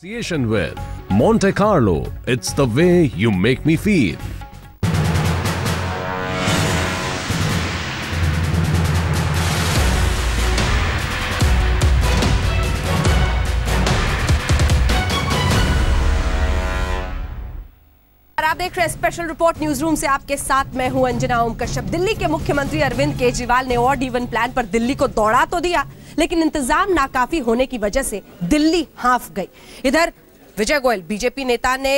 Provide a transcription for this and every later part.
Association with Monte Carlo, it's the way you make me feel. आप देख रहे हैं स्पेशल रिपोर्ट न्यूज रूम से, आपके साथ मैं हूं अंजना ओम कश्यप। दिल्ली के मुख्यमंत्री अरविंद केजरीवाल ने ऑड इवन प्लान पर दिल्ली को दौड़ा तो दिया, लेकिन इंतजाम नाकाफी होने की वजह से दिल्ली हाफ गई। इधर विजय गोयल बीजेपी नेता ने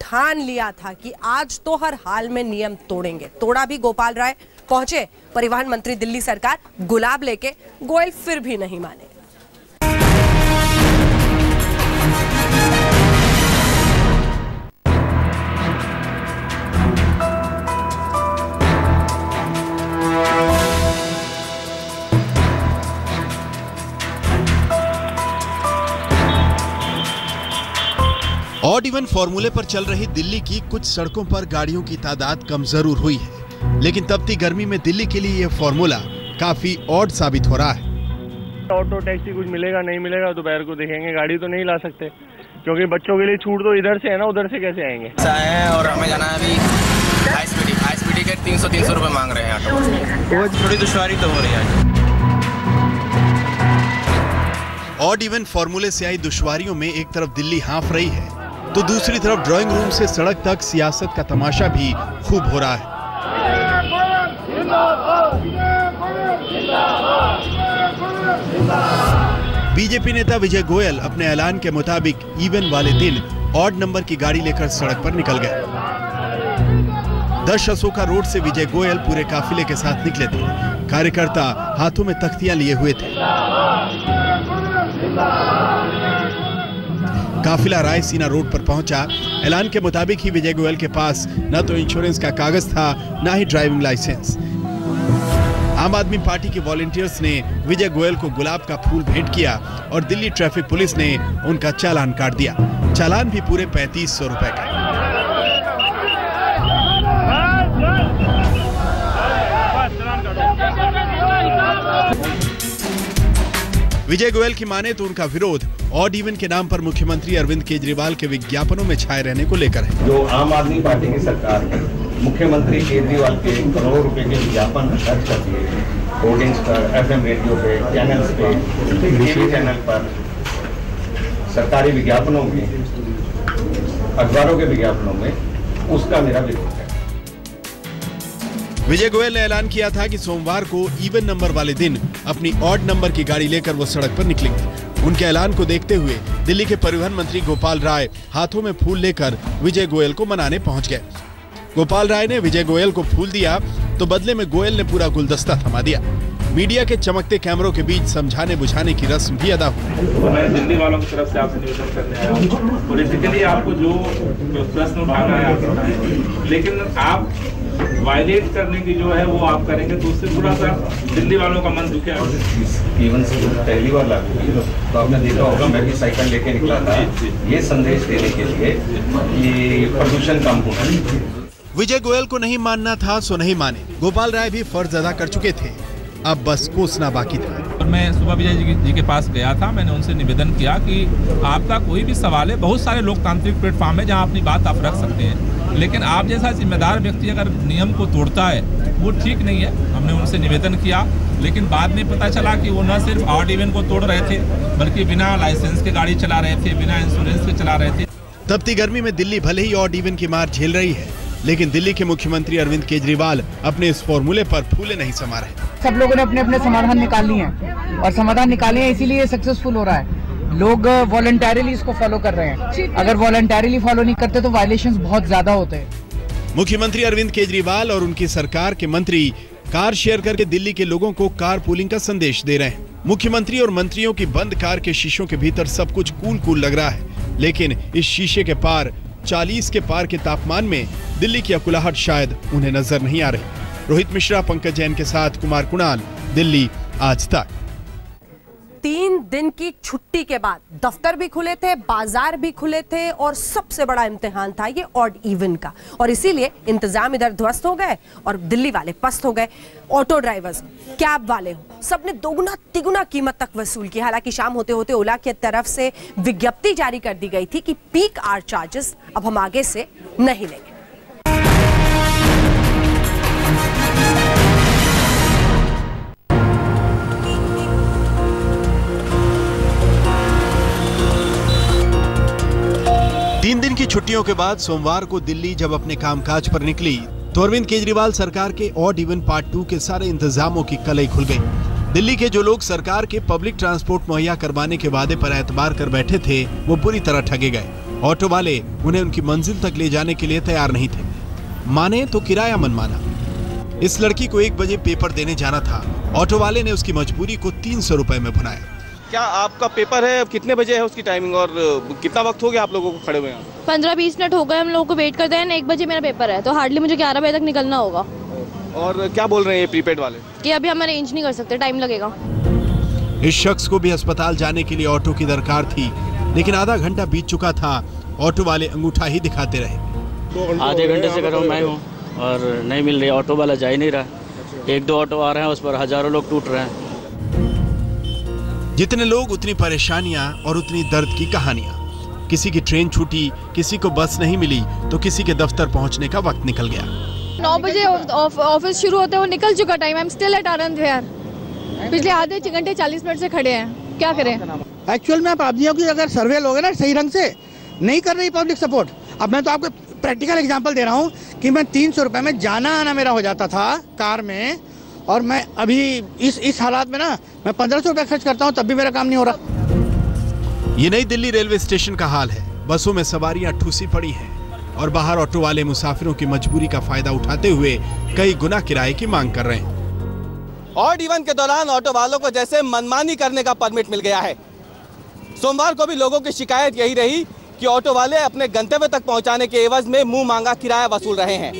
ठान लिया था कि आज तो हर हाल में नियम तोड़ेंगे। तोड़ा भी गोपाल राय, पहुंचे परिवहन मंत्री दिल्ली सरकार गुलाब लेके, गोयल फिर भी नहीं माने। ऑड इवन फॉर्मूले पर चल रही दिल्ली की कुछ सड़कों पर गाड़ियों की तादाद कम जरूर हुई है, लेकिन तपती गर्मी में दिल्ली के लिए यह फॉर्मूला काफी ऑड साबित हो रहा है। ऑटो टैक्सी कुछ मिलेगा नहीं मिलेगा दोपहर को देखेंगे। गाड़ी तो नहीं ला सकते क्योंकि बच्चों के लिए छूट तो इधर से है ना, उधर से कैसे आएंगे। और हमें जाना है अभी हाई स्पीड के 300 रुपए मांग रहे हैं ऑटो में। थोड़ी दुश्वारी तो हो रही है। ऑड इवन फॉर्मूले से आई दुश्वारियों में एक तरफ दिल्ली हाँफ रही है तो दूसरी तरफ ड्राइंग रूम से सड़क तक सियासत का तमाशा भी खूब हो रहा है। बीजेपी नेता विजय गोयल अपने ऐलान के मुताबिक इवन वाले दिन ऑड नंबर की गाड़ी लेकर सड़क पर निकल गए। 10 अशोका रोड से विजय गोयल पूरे काफिले के साथ निकले थे। कार्यकर्ता हाथों में तख्तियां लिए हुए थे। काफिला रायसीना रोड पर पहुंचा। ऐलान के मुताबिक ही विजय गोयल के पास न तो इंश्योरेंस का कागज था, न ही ड्राइविंग लाइसेंस। आम आदमी पार्टी के वॉलंटियर्स ने विजय गोयल को गुलाब का फूल भेंट किया और दिल्ली ट्रैफिक पुलिस ने उनका चालान काट दिया। चालान भी पूरे 3500 रुपए का। विजय गोयल की माने तो उनका विरोध ऑड इवन के नाम पर मुख्यमंत्री अरविंद केजरीवाल के विज्ञापनों में छाए रहने को लेकर है। जो आम आदमी पार्टी की सरकार है, मुख्यमंत्री केजरीवाल के करोड़ों रुपए के विज्ञापन खर्च कर दिए होर्डिंग्स पर, FM रेडियो पे, चैनल्स पे, टीवी चैनल पर, सरकारी विज्ञापनों में, अखबारों के विज्ञापनों में, उसका मेरा विरोध है। विजय गोयल ने ऐलान किया था कि सोमवार को इवन नंबर वाले दिन अपनी ऑड नंबर की गाड़ी लेकर वो सड़क पर निकलेंगे। उनके ऐलान को देखते हुए दिल्ली के परिवहन मंत्री गोपाल राय हाथों में फूल लेकर विजय गोयल को मनाने पहुंच गए। गोपाल राय ने विजय गोयल को फूल दिया तो बदले में गोयल ने पूरा गुलदस्ता थमा दिया। मीडिया के चमकते कैमरों के बीच समझाने बुझाने की रस्म भी अदा हुई। तो मैं दिल्ली वालों की तरफ से आपसे निवेदन करने आया हूँ, पॉलिटिकली आपको जो प्रश्न उठाना है आप उठाएं, लेकिन आप वायलेट करने की जो है वो आप करेंगे तो उससे थोड़ा सा दिल्ली वालों का मन दुखिया होगा। इवन से पहली बार लागू हुई तो आपने देखा होगा, मैं भी साइकिल लेके निकला था ये संदेश देने के लिए कि प्रदूषण कम होना। विजय गोयल को नहीं मानना था सो नहीं माने। गोपाल राय भी फर्ज अदा कर चुके थे, अब बस कोसना बाकी था। और मैं सुबह विजय जी के पास गया था, मैंने उनसे निवेदन किया कि आपका कोई भी सवाल है, बहुत सारे लोकतांत्रिक प्लेटफॉर्म है जहां अपनी बात आप रख सकते हैं, लेकिन आप जैसा जिम्मेदार व्यक्ति अगर नियम को तोड़ता है वो ठीक नहीं है। हमने उनसे निवेदन किया, लेकिन बाद में पता चला कि वो न सिर्फ ऑड इवन को तोड़ रहे थे बल्कि बिना लाइसेंस के गाड़ी चला रहे थे, बिना इंश्योरेंस के चला रहे थे। तपती गर्मी में दिल्ली भले ही ऑड इवन की मार झेल रही है, लेकिन दिल्ली के मुख्यमंत्री अरविंद केजरीवाल अपने इस फॉर्मूले पर फूले नहीं समा रहे। सब लोगों ने अपने अपने समाधान निकाल लिए हैं और समाधान निकाले हैं, इसीलिए सक्सेसफुल हो रहा है। लोग वॉलंटरीली इसको फॉलो कर रहे हैं। अगर वॉलंटरीली फॉलो नहीं करते तो वायलेशंस बहुत ज्यादा होते हैं। मुख्यमंत्री अरविंद केजरीवाल और उनकी सरकार के मंत्री कार शेयर करके दिल्ली के लोगों को कार पूलिंग का संदेश दे रहे हैं। मुख्यमंत्री और मंत्रियों की बंद कार के शीशों के भीतर सब कुछ कूल लग रहा है, लेकिन इस शीशे के पार 40 के पार के तापमान में दिल्ली की अकुलाहट शायद उन्हें नजर नहीं आ रही। रोहित मिश्रा, पंकज जैन के साथ कुमार कुणाल, दिल्ली आज तक। 3 दिन की छुट्टी के बाद दफ्तर भी खुले थे, बाजार भी खुले थे और सबसे बड़ा इम्तिहान था ये ऑड इवन का, और इसीलिए इंतजाम इधर ध्वस्त हो गए और दिल्ली वाले पस्त हो गए। ऑटो ड्राइवर्स, कैब वाले हो, सबने दोगुना तिगुना कीमत तक वसूल की। हालांकि शाम होते होते ओला की तरफ से विज्ञप्ति जारी कर दी गई थी कि पीक आवर चार्जेस अब हम आगे से नहीं लेंगे। तीन दिन की छुट्टियों के बाद सोमवार को दिल्ली जब अपने कामकाज पर निकली तो अरविंद केजरीवाल सरकार के ऑड इवन पार्ट 2 के सारे इंतजामों की कलई खुल गई। दिल्ली के जो लोग सरकार के पब्लिक ट्रांसपोर्ट मुहैया करवाने के वादे पर एतबार कर बैठे थे वो बुरी तरह ठगे गए। ऑटो वाले उन्हें उनकी मंजिल तक ले जाने के लिए तैयार नहीं थे। माने तो किराया मनमाना। इस लड़की को 1 बजे पेपर देने जाना था, ऑटो वाले ने उसकी मजबूरी को 300 रुपए में भुनाया। क्या आपका पेपर है, कितने बजे है उसकी टाइमिंग और कितना वक्त हो गया आप लोगों को खड़े हुए? 15-20 मिनट हो गए हम लोगों को वेट करते हैं। 1 बजे मेरा पेपर है तो हार्डली मुझे 11 बजे तक निकलना होगा। और क्या बोल रहे हैं ये प्रीपेड वाले? कि अभी हम अरेंज नहीं कर सकते, टाइम लगेगा। इस शख्स को भी अस्पताल जाने के लिए ऑटो की दरकार थी, लेकिन आधा घंटा बीत चुका था। ऑटो वाले अंगूठा ही दिखाते रहे। आधे घंटे से कर रहा हूँ मैं हूँ और नहीं मिल रही, ऑटो वाला जा ही नहीं रहा। 1-2 ऑटो आ रहे हैं, उस पर हजारों लोग टूट रहे हैं। जितने लोग उतनी परेशानियां और उतनी दर्द की कहानियां। किसी की ट्रेन छूटी, किसी को बस नहीं मिली तो किसी के दफ्तर पहुंचने का वक्त निकल गया। 9 बजे ऑफिस शुरू होते हुए निकल चुका time. I am still at Anand Vihar. पिछले आधे घंटे 40 मिनट से खड़े हैं, क्या करें? एक्चुअल में आप आदमियों की अगर सर्वे लोगे ना सही ढंग से, नहीं कर रही पब्लिक सपोर्ट। अब मैं तो आपको प्रैक्टिकल एग्जांपल दे रहा हूँ कि मैं 300 रुपए में जाना आना मेरा हो जाता था कार में, और मैं अभी इस हालात में ना मैं 1500 रुपए खर्च करता हूँ तब भी मेरा काम नहीं हो रहा। ये नई दिल्ली रेलवे स्टेशन का हाल है। बसों में सवारियां ठूसी पड़ी हैं और बाहर ऑटो वाले मुसाफिरों की मजबूरी का फायदा उठाते हुए कई गुना किराए की मांग कर रहे हैं। ऑड इवन के दौरान ऑटो वालों को जैसे मनमानी करने का परमिट मिल गया है। सोमवार को भी लोगों की शिकायत यही रही कि ऑटो वाले अपने गंतव्य तक पहुंचाने के एवज में मुंह मांगा किराया वसूल रहे हैं।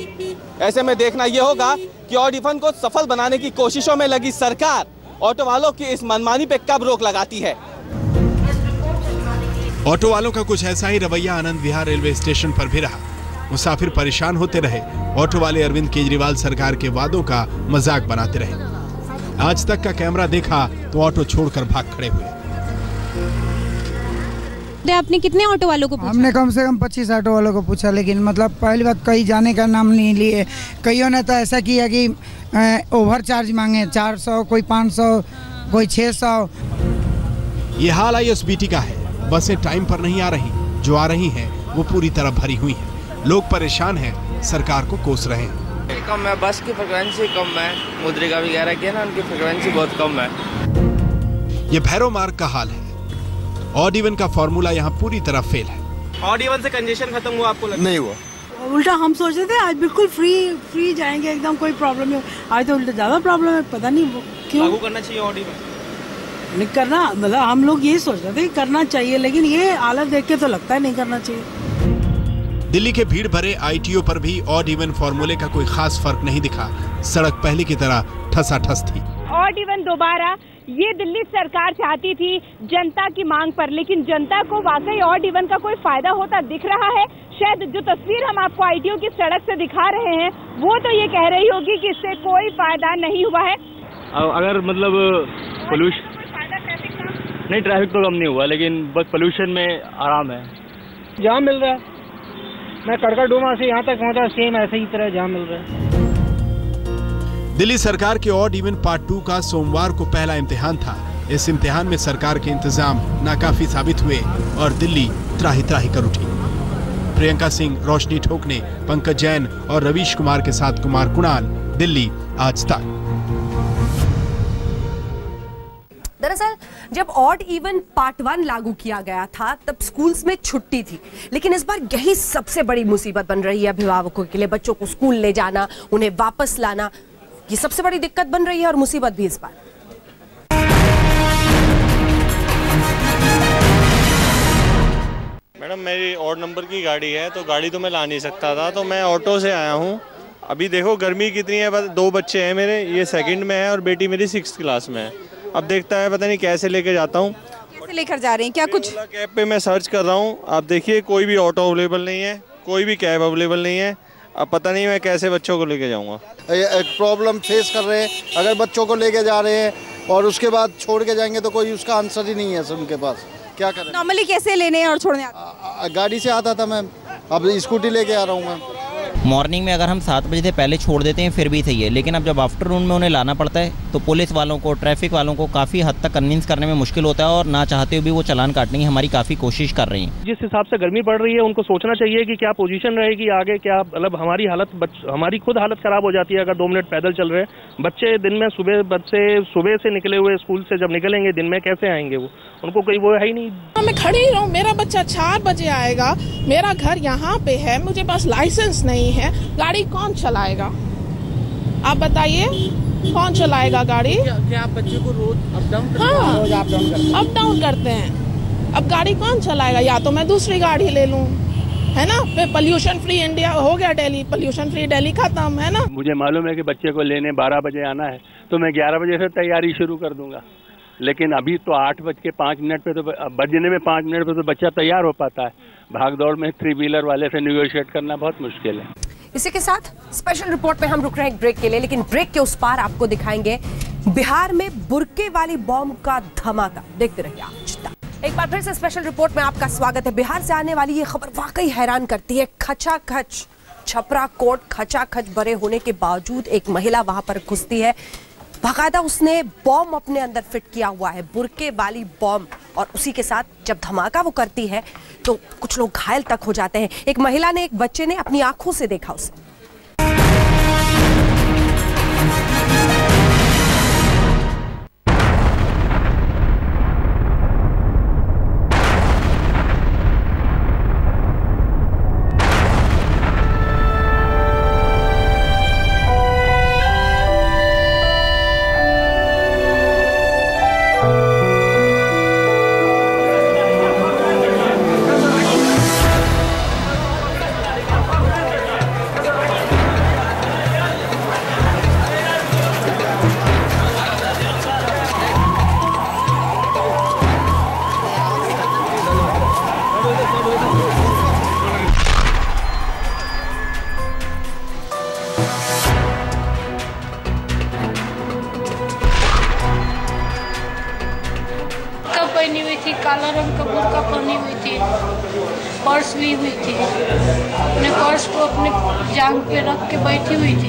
ऐसे में देखना यह होगा कि ऑड इवन को सफल बनाने की कोशिशों में लगी सरकार ऑटो वालों की इस मनमानी पे कब रोक लगाती है। ऑटो वालों का कुछ ऐसा ही रवैया आनंद विहार रेलवे स्टेशन पर भी रहा। मुसाफिर परेशान होते रहे, ऑटो वाले अरविंद केजरीवाल सरकार के वादों का मजाक बनाते रहे। आज तक का कैमरा देखा तो ऑटो छोड़कर भाग खड़े हुए। आपने कितने ऑटो वालों को पूछा? हमने कम से कम 25 ऑटो वालों को पूछा, लेकिन मतलब पहली बात कहीं जाने का नाम नहीं लिए। कईयों ने तो ऐसा किया कि ओवर चार्ज मांगे, 400, कोई 500, कोई 600। ये हाल ISBT का है। बसें टाइम पर नहीं आ रही, जो आ रही हैं वो पूरी तरह भरी हुई हैं। लोग परेशान हैं, सरकार को कोस रहे हैं। कम है, बस की फ्रिक्वेंसी कम है। मुद्रिका भी कह रहा है ना उनकी फ्रिक्वेंसी बहुत कम है। ये भैरव मार्ग का हाल है। ऑड इवन का फॉर्मूला यहाँ पूरी तरह फेल है। ऑड इवन से कंजेशन खत्म हुआ आपको लगता? नहीं हुआ। उल्टा हम सोच रहे थे आज बिल्कुल फ्री जाएंगे, एकदम कोई प्रॉब्लम नहीं। आज तो उल्टा ज्यादा प्रॉब्लम है, पता नहीं क्यों। लागू करना चाहिए ऑड इवन? नहीं करना, मतलब हम लोग यही सोच रहे थे करना चाहिए, लेकिन ये हालत देख के तो लगता है नहीं करना चाहिए। दिल्ली के भीड़ भरे ITO पर भी ऑड इवन फॉर्मूले का कोई खास फर्क नहीं दिखा। सड़क पहले की तरह ठसाठस थी। ऑड इवन दोबारा ये दिल्ली सरकार चाहती थी जनता की मांग पर, लेकिन जनता को वाकई ऑड इवन का कोई फायदा होता दिख रहा है? शायद जो तस्वीर हम आपको ITO की सड़क से दिखा रहे हैं वो तो ये कह रही होगी कि इससे कोई फायदा नहीं हुआ है। अगर मतलब पोल्यूशन नहीं, ट्रैफिक तो कम नहीं हुआ, लेकिन बस पोल्यूशन में आराम है। जाम मिल रहा है। मैं कड़कड़डूमा से यहाँ तक पहुँचा, सेम ऐसे ही तरह जाम मिल रहा है। दिल्ली सरकार के ऑड इवन पार्ट 2 का सोमवार को पहला इम्तिहान था। इस इम्तिहान में सरकार के इंतजाम नाकाफी साबित हुए और दिल्ली त्राही त्राही कर उठी। प्रियंका सिंह, रोशनी ठोकने, पंकज जैन और रवीश कुमार के साथ कुमार कुणाल, दिल्ली आज तक। दरअसल जब ऑड इवन पार्ट 1 लागू किया गया था तब स्कूल्स में छुट्टी थी, लेकिन इस बार यही सबसे बड़ी मुसीबत बन रही है अभिभावकों के लिए। बच्चों को स्कूल ले जाना, उन्हें वापस लाना, ये सबसे बड़ी दिक्कत बन रही है और मुसीबत भी इस बार। मैडम मेरी ऑड नंबर की गाड़ी है तो गाड़ी तो मैं ला नहीं सकता था, तो मैं ऑटो से आया हूँ। अभी देखो गर्मी कितनी है, 2 बच्चे हैं मेरे, ये 2nd में है और बेटी मेरी 6th क्लास में है। अब देखता है, पता नहीं कैसे लेके जाता हूँ। कैसे लेकर जा रहे हैं, क्या कुछ? ओला कैब पे मैं सर्च कर रहा हूँ, आप देखिए कोई भी ऑटो अवेलेबल नहीं है, कोई भी कैब अवेलेबल नहीं है। अब पता नहीं मैं कैसे बच्चों को लेके जाऊँगा। एक प्रॉब्लम फेस कर रहे हैं, अगर बच्चों को लेके जा रहे हैं और उसके बाद छोड़ के जाएंगे तो कोई उसका आंसर ही नहीं है सर उनके पास, क्या करें? नॉर्मली कैसे लेने और छोड़ने आते? गाड़ी से आता था मैम, अब स्कूटी लेके आ रहा हूँ मैं। मॉर्निंग में अगर हम 7 बजे से पहले छोड़ देते हैं फिर भी सही है, लेकिन अब जब आफ्टरनून में उन्हें लाना पड़ता है तो पुलिस वालों को, ट्रैफिक वालों को काफ़ी हद तक कन्विंस करने में मुश्किल होता है और ना चाहते हुए भी वो चालान काटने की हमारी काफ़ी कोशिश कर रही हैं। जिस हिसाब से गर्मी पड़ रही है उनको सोचना चाहिए कि क्या पोजीशन रहेगी आगे, क्या मतलब हमारी हालत, हमारी खुद हालत ख़राब हो जाती है अगर 2 मिनट पैदल चल रहे हैं। बच्चे दिन में सुबह से निकले हुए स्कूल से जब निकलेंगे दिन में कैसे आएंगे वो, उनको कोई वो है ही नहीं। मैं खड़ी ही रहूँ, मेरा बच्चा 4 बजे आएगा, मेरा घर यहाँ पे है, मुझे पास लाइसेंस नहीं है, गाड़ी कौन चलाएगा? आप बताइए कौन चलाएगा गाड़ी? क्या आप बच्चे को रोज अप डाउन करते हैं? हाँ, रोज अप डाउन करते हैं। अब गाड़ी कौन चलाएगा? या तो मैं दूसरी गाड़ी ले लूँ, है ना? फिर पोल्यूशन फ्री इंडिया हो गया, दिल्ली पोल्यूशन फ्री दिल्ली खत्म, है ना? मुझे मालूम है कि बच्चे को लेने 12 बजे आना है तो मैं 11 बजे से तैयारी शुरू कर दूंगा, लेकिन अभी तो 8:05 पे तो बजने में 5 मिनट पे तो बच्चा तैयार हो पाता है। भागदौड़ में 3 व्हीलर वाले से निगोशिएट करना बहुत मुश्किल है। इसी के साथ स्पेशल रिपोर्ट में हम रुक रहे हैं ब्रेक के लिए, लेकिन ब्रेक के उस पार आपको दिखाएंगे बिहार में बुरके वाली बॉम्ब का धमाका। देखते रहिए आप। एक बार फिर से स्पेशल रिपोर्ट में आपका स्वागत है। बिहार से आने वाली ये खबर वाकई हैरान करती है। खचाखच छपरा कोर्ट खचाखच भरे होने के बावजूद एक महिला वहां पर घुसती है, बाकायदा उसने बॉम्ब अपने अंदर फिट किया हुआ है, बुरके वाली बॉम्ब, और उसी के साथ जब धमाका वो करती है तो कुछ लोग घायल तक हो जाते हैं। एक महिला ने, एक बच्चे ने अपनी आंखों से देखा उसे। पहनी हुई थी, काला रंग का बुर्का पहनी हुई थी, पर्स भी हुई थी, अपने पर्स को अपने जांघ पे रख के बैठी हुई थी।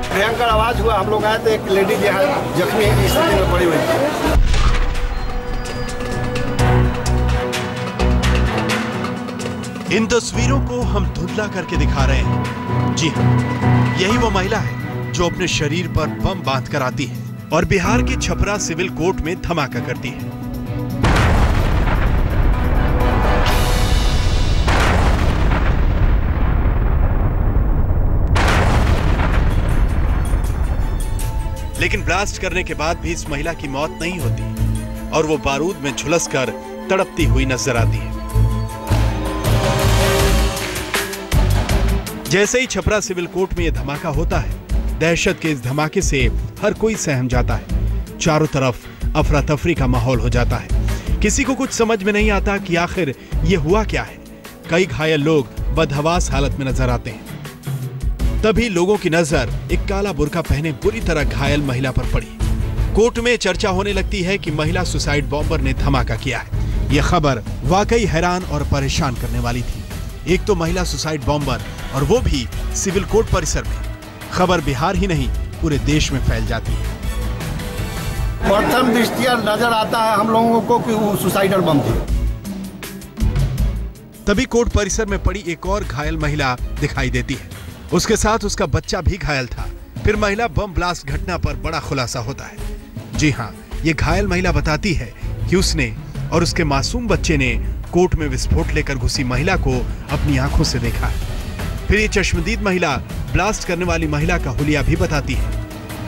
भयंकर आवाज हुआ, हम लोग आए तो एक लेडीज यहाँ जख्मी स्थिति में पड़ी हुई थी। इन तस्वीरों को हम धुंधला करके दिखा रहे हैं। जी हाँ, यही वो महिला है जो अपने शरीर पर बम बांध कर आती है और बिहार के छपरा सिविल कोर्ट में धमाका करती है। लेकिन ब्लास्ट करने के बाद भी इस महिला की मौत नहीं होती और वो बारूद में झुलसकर तड़पती हुई नजर आती है। जैसे ही छपरा सिविल कोर्ट में यह धमाका होता है, दहशत के इस धमाके से हर कोई सहम जाता है। चारों तरफ अफरा तफरी का माहौल हो जाता है। किसी को कुछ समझ में नहीं आता कि आखिर ये हुआ क्या है। कई घायल लोग बदहवास हालत में नजर आते हैं। तभी लोगों की नजर एक काला बुर्का पहने बुरी तरह घायल महिला पर पड़ी। कोर्ट में चर्चा होने लगती है कि महिला सुसाइड बॉम्बर ने धमाका किया है। यह खबर वाकई हैरान और परेशान करने वाली थी। एक तो महिला सुसाइड बॉम्बर और वो भी सिविल कोर्ट परिसर में। खबर बिहार ही नहीं पूरे देश में फैल जाती है। प्रथम दृष्टया नजर आता है हम लोगों को कि वो सुसाइडल बम थी। तभी कोर्ट परिसर में पड़ी एक और घायल महिला दिखाई देती है। उसके साथ उसका बच्चा भी घायल था। फिर महिला बम ब्लास्ट घटना पर बड़ा खुलासा होता है। जी हाँ, ये घायल महिला बताती है कि उसने और उसके मासूम बच्चे ने कोर्ट में विस्फोट लेकर घुसी महिला को अपनी आंखों से देखा है। फिर ये चश्मदीद महिला ब्लास्ट करने वाली महिला का हुलिया भी बताती है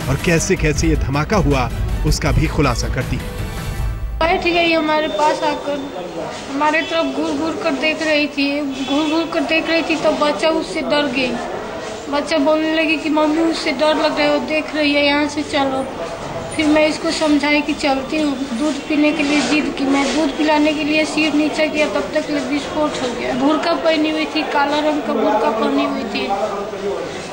और कैसे कैसे ये धमाका हुआ उसका भी खुलासा करती है। बैठ गई हमारे पास आकर, हमारे तरफ घूर घूर कर देख रही थी। घूर घूर कर देख रही थी तो बच्चा उससे डर गई। बच्चा बोलने लगी कि मम्मी उससे डर लग रहा है, वो देख रही है, यहाँ से चलो। फिर मैं इसको समझाई कि चलती हूँ। दूध पीने के लिए जिद की। मैं दूध पिलाने के लिए सीट नीचे किया, तब तक विस्फोट हो गया। बुर्का पहनी हुई थी, काला रंग का बुर्का पहनी हुई थी,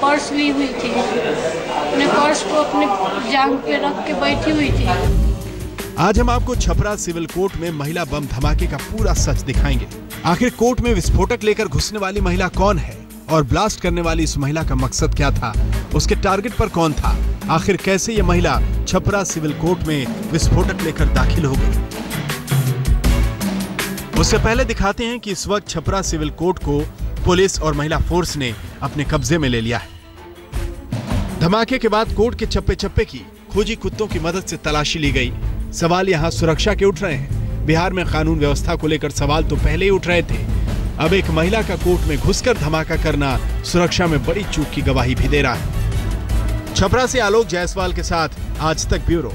पर्स ली हुई थी। अपने पर्स को अपने जांघ पे रख के बैठी हुई थी। आज हम आपको छपरा सिविल कोर्ट में महिला बम धमाके का पूरा सच दिखाएंगे। आखिर कोर्ट में विस्फोटक लेकर घुसने वाली महिला कौन है और ब्लास्ट करने वाली इस महिला का मकसद क्या था, उसके टारगेट पर कौन था, आखिर कैसे ये महिला छपरा सिविल कोर्ट में विस्फोटक लेकर दाखिल हो गई। उससे पहले दिखाते हैं कि इस वक्त छपरा सिविल कोर्ट को पुलिस और महिला फोर्स ने अपने कब्जे में ले लिया है। धमाके के बाद कोर्ट के चप्पे चप्पे की खोजी कुत्तों की मदद से तलाशी ली गई। सवाल यहाँ सुरक्षा के उठ रहे हैं। बिहार में कानून व्यवस्था को लेकर सवाल तो पहले ही उठ रहे थे, अब एक महिला का कोर्ट में घुसकर धमाका करना सुरक्षा में बड़ी चूक की गवाही भी दे रहा है। छपरा से आलोक जायसवाल के साथ आज तक ब्यूरो।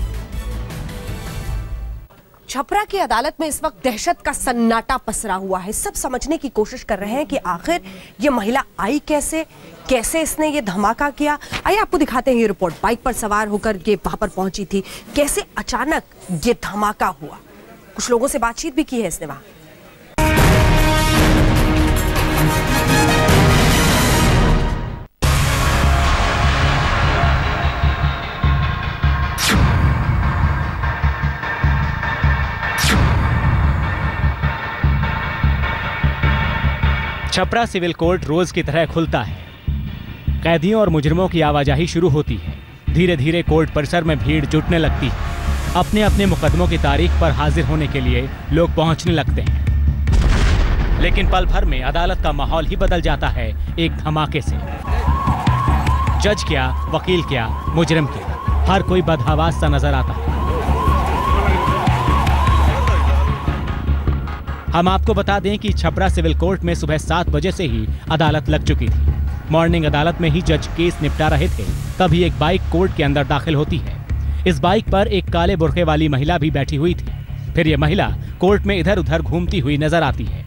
छपरा की अदालत में इस वक्त दहशत का सन्नाटा पसरा हुआ है। सब समझने की कोशिश कर रहे हैं कि आखिर ये महिला आई कैसे, कैसे इसने ये धमाका किया। आइए आपको दिखाते हैं ये रिपोर्ट। बाइक पर सवार होकर ये वहां पर पहुंची थी, कैसे अचानक ये धमाका हुआ। कुछ लोगों से बातचीत भी की है इसने वहां। छपरा सिविल कोर्ट रोज की तरह खुलता है। कैदियों और मुजरिमों की आवाजाही शुरू होती है। धीरे धीरे कोर्ट परिसर में भीड़ जुटने लगती है। अपने अपने मुकदमों की तारीख पर हाजिर होने के लिए लोग पहुंचने लगते हैं। लेकिन पल भर में अदालत का माहौल ही बदल जाता है एक धमाके से। जज क्या, वकील क्या, मुजरिम क्या, हर कोई बदहवास सा नजर आता है। हम आपको बता दें कि छपरा सिविल कोर्ट में सुबह 7 बजे से ही अदालत लग चुकी थी। मॉर्निंग अदालत में ही जज केस निपटा रहे थे, तभी एक बाइक कोर्ट के अंदर दाखिल होती है। इस बाइक पर एक काले बुर्के वाली महिला भी बैठी हुई थी। फिर यह महिला कोर्ट में इधर उधर घूमती हुई नजर आती है।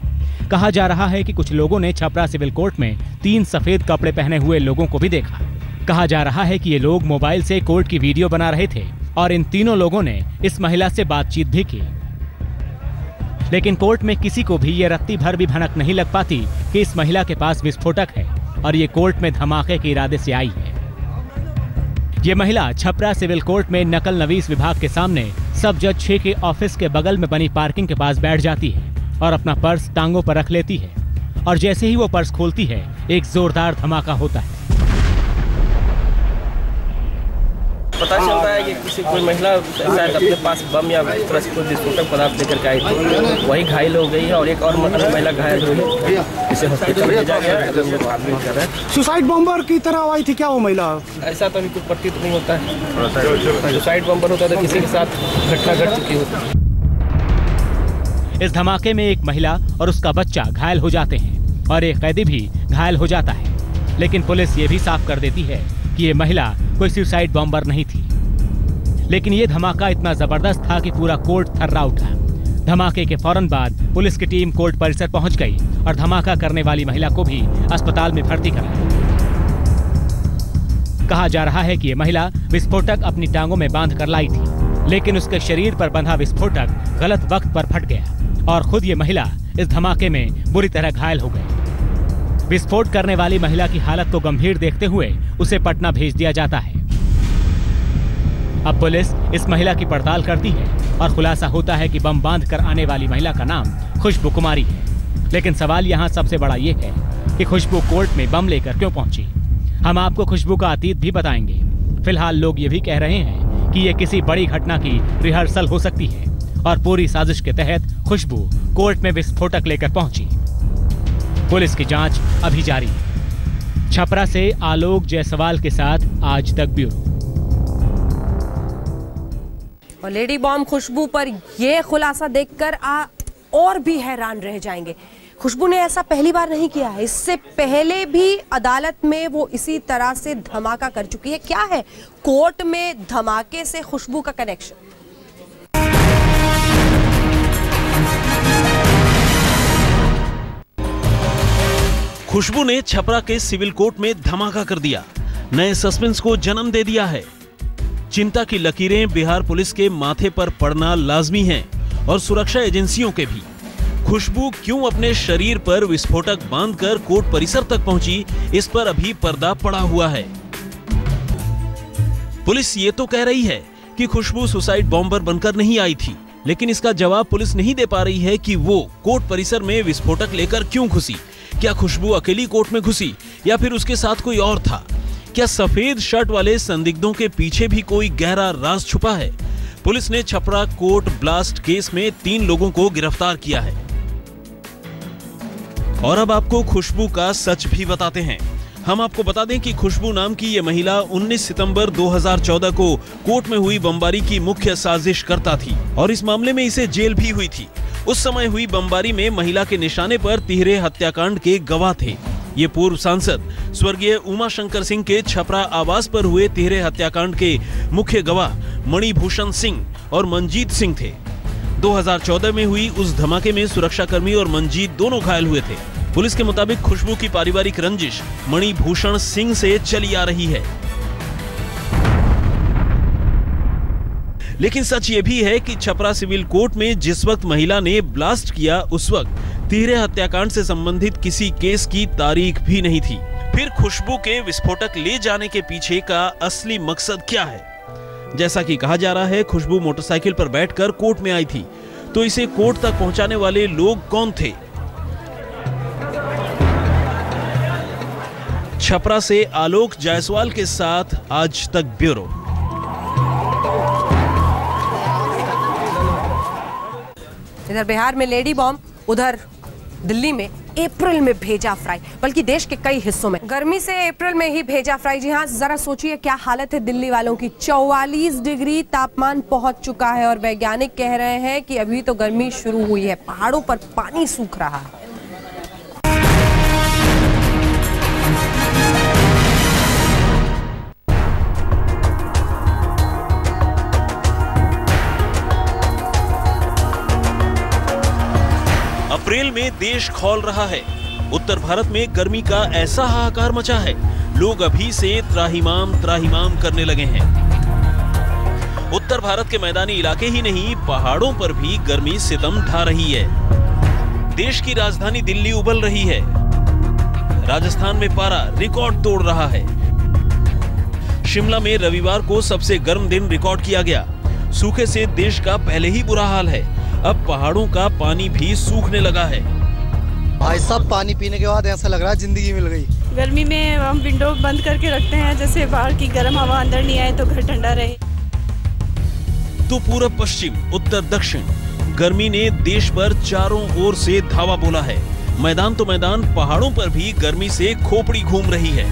कहा जा रहा है कि कुछ लोगों ने छपरा सिविल कोर्ट में 3 सफेद कपड़े पहने हुए लोगों को भी देखा। कहा जा रहा है कि ये लोग मोबाइल से कोर्ट की वीडियो बना रहे थे और इन तीनों लोगों ने इस महिला से बातचीत भी की। लेकिन कोर्ट में किसी को भी ये रत्ती भर भी भनक नहीं लग पाती कि इस महिला के पास विस्फोटक है और ये कोर्ट में धमाके के इरादे से आई है। ये महिला छपरा सिविल कोर्ट में नकल नवीस विभाग के सामने सब जज 6 के ऑफिस के बगल में बनी पार्किंग के पास बैठ जाती है और अपना पर्स टांगों पर रख लेती है। और जैसे ही वो पर्स खोलती है, एक जोरदार धमाका होता है। पता चलता है कि किसी कोई महिला शायद अपने पास बम या कोई विस्फोटक पदार्थ लेकर के आई थी, वही घायल हो गई है और एक और महिला घायल हुई है। इसे हॉस्पिटल भेजा गया है, आदमी कर रहा है। सुसाइड बम्बर की तरह आई थी क्या वो महिला? ऐसा तो अभी कुछ प्रतीत नहीं होता है। सुसाइड बम्बर होता है तो किसी के साथ घटना घट चुकी होती है। इस धमाके में एक महिला और उसका बच्चा घायल हो जाते हैं और एक कैदी भी घायल हो जाता है। लेकिन पुलिस ये भी साफ कर देती है कि ये महिला कोई सुसाइड बॉम्बर नहीं थी। लेकिन ये धमाका इतना जबरदस्त था कि पूरा कोर्ट थर्रा उठा। धमाके के फौरन बाद पुलिस की टीम कोर्ट परिसर पहुंच गई और धमाका करने वाली महिला को भी अस्पताल में भर्ती कराया। कहा जा रहा है कि ये महिला विस्फोटक अपनी टांगों में बांध कर लाई थी, लेकिन उसके शरीर पर बंधा विस्फोटक गलत वक्त पर फट गया और खुद ये महिला इस धमाके में बुरी तरह घायल हो गई। विस्फोट करने वाली महिला की हालत को गंभीर देखते हुए उसे पटना भेज दिया जाता है। अब पुलिस इस महिला की पड़ताल करती है और खुलासा होता है कि बम बांध कर आने वाली महिला का नाम खुशबू कुमारी है। लेकिन सवाल यहाँ सबसे बड़ा ये है कि खुशबू कोर्ट में बम लेकर क्यों पहुंची। हम आपको खुशबू का अतीत भी बताएंगे। फिलहाल लोग ये भी कह रहे हैं कि ये किसी बड़ी घटना की रिहर्सल हो सकती है और पूरी साजिश के तहत खुशबू कोर्ट में विस्फोटक लेकर पहुंची। पुलिस की जांच अभी जारी है। छपरा से आलोक जायसवाल के साथ आज तक ब्यूरो। और लेडी बॉम्ब खुशबू पर यह खुलासा देखकर और भी हैरान रह जाएंगे। खुशबू ने ऐसा पहली बार नहीं किया है, इससे पहले भी अदालत में वो इसी तरह से धमाका कर चुकी है। क्या है कोर्ट में धमाके से खुशबू का कनेक्शन? खुशबू ने छपरा के सिविल कोर्ट में धमाका कर दिया, नए सस्पेंस को जन्म दे दिया है। चिंता की लकीरें बिहार पुलिस के माथे पर पड़ना लाजमी है और सुरक्षा एजेंसियों के भी। खुशबू क्यों अपने शरीर पर विस्फोटक बांधकर कोर्ट परिसर तक पहुंची, इस पर अभी पर्दा पड़ा हुआ है। पुलिस ये तो कह रही है कि खुशबू सुसाइड बॉम्बर बनकर नहीं आई थी, लेकिन इसका जवाब पुलिस नहीं दे पा रही है कि वो कोर्ट परिसर में विस्फोटक लेकर क्यों घुसी। क्या खुशबू अकेली कोर्ट में घुसी या फिर उसके साथ कोई और था? क्या सफेद शर्ट वाले संदिग्धों के पीछे भी कोई गहरा राज छुपा है? पुलिस ने छपरा कोर्ट ब्लास्ट केस में 3 लोगों को गिरफ्तार किया है। और अब आपको खुशबू का सच भी बताते हैं। हम आपको बता दें कि खुशबू नाम की ये महिला 19 सितंबर 2014 को कोर्ट में हुई बमबारी की मुख्य साजिशकर्ता थी और इस मामले में इसे जेल भी हुई थी। उस समय हुई बमबारी में महिला के निशाने पर तिहरे हत्याकांड के गवाह थे। ये पूर्व सांसद स्वर्गीय उमा शंकर सिंह के छपरा आवास पर हुए तिहरे हत्याकांड के मुख्य गवाह मणिभूषण सिंह और मंजीत सिंह थे। 2014 में हुई उस धमाके में सुरक्षाकर्मी और मंजीत दोनों घायल हुए थे। पुलिस के मुताबिक खुशबू की पारिवारिक रंजिश मणिभूषण सिंह से चली आ रही है। लेकिन सच ये भी है कि छपरा सिविल कोर्ट में जिस वक्त महिला ने ब्लास्ट किया, उस वक्त तिहरे हत्याकांड से संबंधित किसी केस की तारीख भी नहीं थी। फिर खुशबू के विस्फोटक ले जाने के पीछे का असली मकसद क्या है? जैसा कि कहा जा रहा है, खुशबू मोटरसाइकिल पर बैठकर कोर्ट में आई थी, तो इसे कोर्ट तक पहुंचाने वाले लोग कौन थे? छपरा से आलोक जायसवाल के साथ आज तक ब्यूरो। इधर बिहार में लेडी बॉम्ब, उधर दिल्ली में अप्रैल में भेजा फ्राई, बल्कि देश के कई हिस्सों में गर्मी से अप्रैल में ही भेजा फ्राई। जी हाँ, जरा सोचिए क्या हालत है दिल्ली वालों की। 44 डिग्री तापमान पहुंच चुका है और वैज्ञानिक कह रहे हैं कि अभी तो गर्मी शुरू हुई है, पहाड़ों पर पानी सूख रहा है। अप्रैल में देश खौल रहा है। उत्तर भारत में गर्मी का ऐसा हाहाकार मचा है, लोग अभी से त्राहिमाम करने लगे हैं। उत्तर भारत के मैदानी इलाके ही नहीं, पहाड़ों पर भी गर्मी सितम ढा रही है। देश की राजधानी दिल्ली उबल रही है। राजस्थान में पारा रिकॉर्ड तोड़ रहा है। शिमला में रविवार को सबसे गर्म दिन रिकॉर्ड किया गया। सूखे से देश का पहले ही बुरा हाल है, अब पहाड़ों का पानी भी सूखने लगा है। भाई साहब, पानी पीने के बाद ऐसा लग रहा है जिंदगी मिल गई। गर्मी में हम विंडो बंद करके रखते हैं, जैसे बाहर की गर्म हवा अंदर नहीं आए तो घर ठंडा रहे। तो पूरब पश्चिम उत्तर दक्षिण गर्मी ने देश पर चारों ओर से धावा बोला है। मैदान तो मैदान, पहाड़ों पर भी गर्मी से खोपड़ी घूम रही है।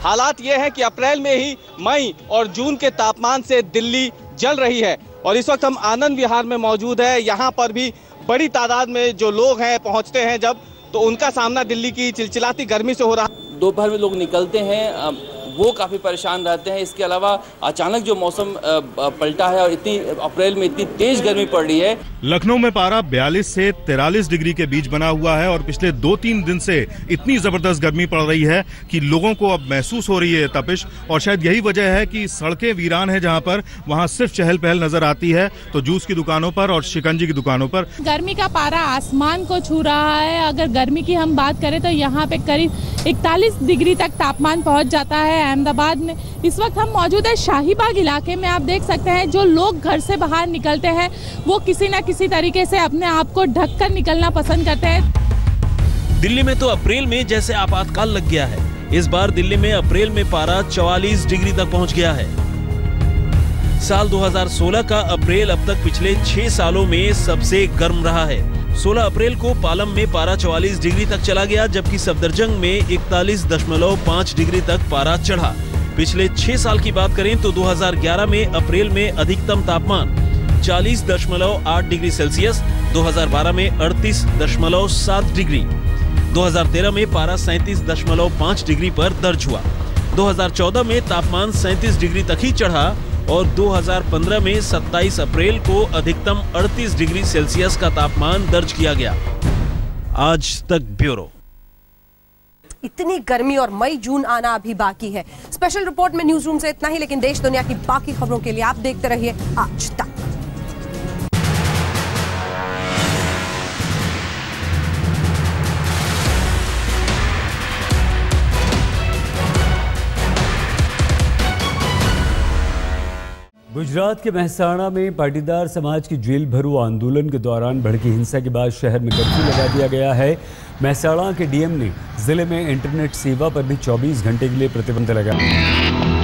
हालात ये है कि अप्रैल में ही मई और जून के तापमान से दिल्ली जल रही है और इस वक्त हम आनंद विहार में मौजूद है। यहाँ पर भी बड़ी तादाद में जो लोग हैं पहुँचते हैं जब, तो उनका सामना दिल्ली की चिलचिलाती गर्मी से हो रहा है। दोपहर में लोग निकलते हैं, वो काफ़ी परेशान रहते हैं। इसके अलावा अचानक जो मौसम पलटा है और इतनी अप्रैल में इतनी तेज गर्मी पड़ रही है। लखनऊ में पारा 42 से 43 डिग्री के बीच बना हुआ है और पिछले 2-3 दिन से इतनी जबरदस्त गर्मी पड़ रही है कि लोगों को अब महसूस हो रही है तपिश। और शायद यही वजह है कि सड़कें वीरान है, जहां पर वहां सिर्फ चहल पहल नजर आती है तो जूस की दुकानों पर और शिकंजी की दुकानों पर गर्मी का पारा आसमान को छू रहा है। अगर गर्मी की हम बात करें तो यहाँ पे करीब 41 डिग्री तक तापमान पहुँच जाता है अहमदाबाद में। इस वक्त हम मौजूद है शाहीबाग इलाके में। आप देख सकते हैं जो लोग घर से बाहर निकलते हैं वो किसी न किसी तरीके से अपने आप को ढककर निकलना पसंद करते हैं। दिल्ली में तो अप्रैल में जैसे आपातकाल लग गया है। इस बार दिल्ली में अप्रैल में पारा 44 डिग्री तक पहुंच गया है। साल 2016 का अप्रैल अब तक पिछले 6 सालों में सबसे गर्म रहा है। 16 अप्रैल को पालम में पारा 44 डिग्री तक चला गया, जबकि सफदरजंग में 41.5 डिग्री तक पारा चढ़ा। पिछले 6 साल की बात करें तो 2011 में अप्रैल में अधिकतम तापमान 40.8 डिग्री सेल्सियस, 2012 में 38.7 डिग्री, 2013 में पारा 37.5 डिग्री पर दर्ज हुआ। 2014 में तापमान 37 डिग्री तक ही चढ़ा और 2015 में 27 अप्रैल को अधिकतम 38 डिग्री सेल्सियस का तापमान दर्ज किया गया। आज तक ब्यूरो। इतनी गर्मी और मई जून आना अभी बाकी है। स्पेशल रिपोर्ट में न्यूज रूम से इतना ही, लेकिन देश दुनिया की बाकी खबरों के लिए आप देखते रहिए आज तक। गुजरात के मेहसाणा में पाटीदार समाज की जेल भरो आंदोलन के दौरान भड़की हिंसा के बाद शहर में कर्फ्यू लगा दिया गया है। मेहसाणा के डीएम ने जिले में इंटरनेट सेवा पर भी 24 घंटे के लिए प्रतिबंध लगाया।